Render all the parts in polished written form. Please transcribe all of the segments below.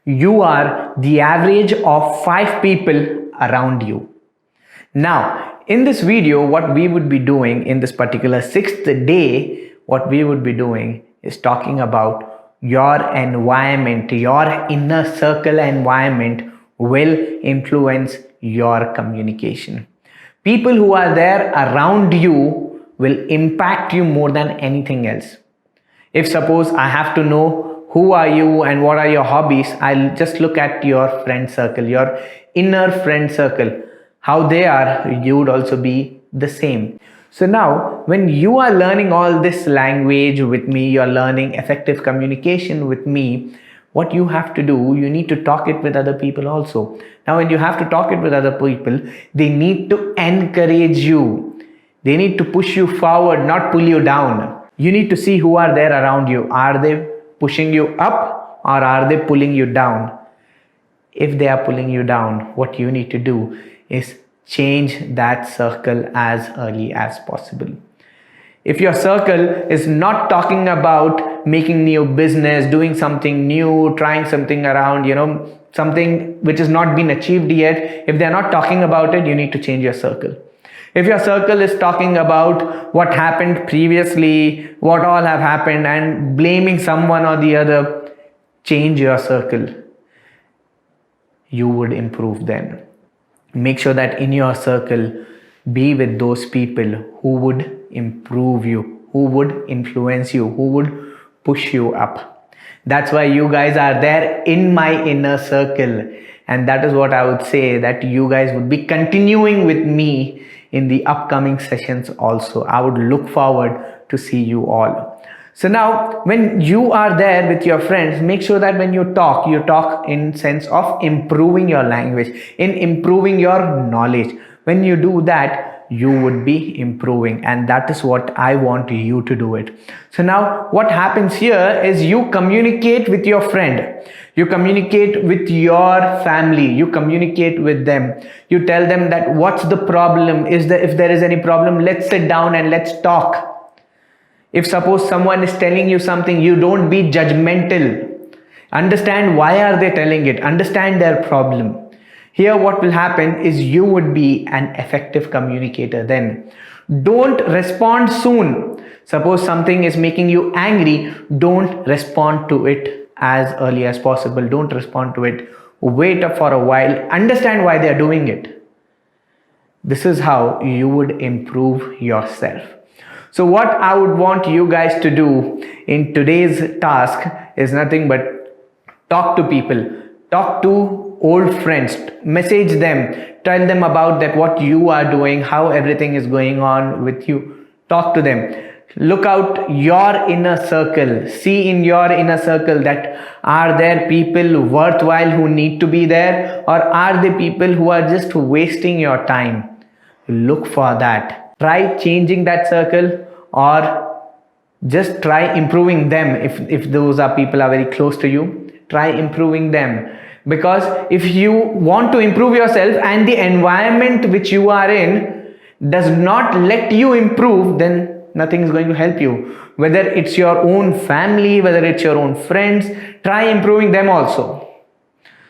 You are the average of 5 people around you. Now, in this video, what we would be doing in this particular 6th day, what we would be doing is talking about your environment, your inner circle environment will influence your communication. People who are there around you will impact you more than anything else. If suppose I have to know who are you and what are your hobbies, I'll just look at your friend circle, your inner friend circle. How they are, you would also be the same. So now, when you are learning all this language with me, you're learning effective communication with me, what you have to do, you need to talk it with other people also. Now, when you have to talk it with other people, they need to encourage you. They need to push you forward, not pull you down. You need to see who are there around you. Are they pushing you up or are they pulling you down? If they are pulling you down, what you need to do is change that circle as early as possible. If your circle is not talking about making new business, doing something new, trying something around, something which has not been achieved yet, if they're not talking about it, you need to change your circle. If your circle is talking about what happened previously, what all have happened and blaming someone or the other, change your circle. You would improve then. Make sure that in your circle, be with those people who would improve you, who would influence you, who would push you up. That's why you guys are there in my inner circle. And that is what I would say, that you guys would be continuing with me in the upcoming sessions also. I would look forward to see you all. So now, when you are there with your friends, make sure that when you talk in sense of improving your language, in improving your knowledge. When you do that, you would be improving, and that is what I want you to do it. So now, what happens here is you communicate with your friend, you communicate with your family, you communicate with them, you tell them that what's the problem, if there is any problem, let's sit down and let's talk. If suppose someone is telling you something, you don't be judgmental. Understand why are they telling it. Understand their problem. Here what will happen is you would be an effective communicator then. Don't respond soon. Suppose something is making you angry, don't respond to it as early as possible. Don't respond to it. Wait up for a while. Understand why they are doing it. This is how you would improve yourself. So what I would want you guys to do in today's task is nothing but talk to people, talk to old friends, message them, tell them about that what you are doing, how everything is going on with you. Talk to them. Look out your inner circle. See in your inner circle that are there people worthwhile who need to be there, or are they people who are just wasting your time? Look for that. Try changing that circle, or just try improving them. If those are people are very close to you, try improving them. Because if you want to improve yourself and the environment which you are in does not let you improve, then nothing is going to help you. Whether it's your own family, whether it's your own friends, try improving them also.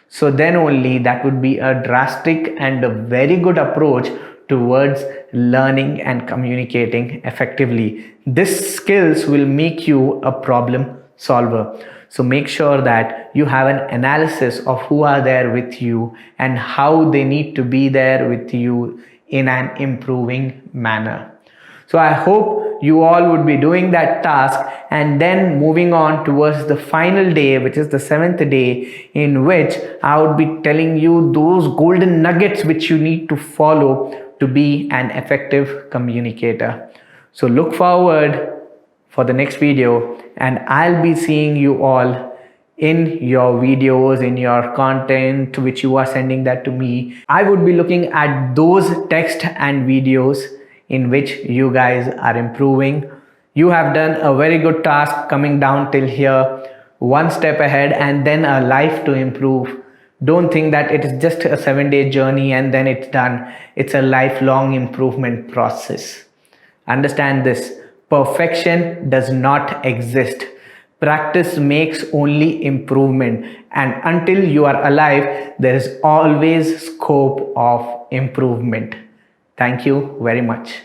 So then only that would be a drastic and a very good approach towards learning and communicating effectively. These skills will make you a problem solver. So make sure that you have an analysis of who are there with you and how they need to be there with you in an improving manner. So I hope you all would be doing that task and then moving on towards the final day, which is the 7th day, in which I would be telling you those golden nuggets which you need to follow to be an effective communicator. So look forward for the next video, and I'll be seeing you all in your videos, in your content which you are sending that to me. I would be looking at those text and videos in which you guys are improving. You have done a very good task coming down till here, one step ahead and then a life to improve. Don't think that it is just a 7-day journey and then it's done. It's a lifelong improvement process. Understand this. Perfection does not exist. Practice makes only improvement, and until you are alive, there is always scope of improvement. Thank you very much.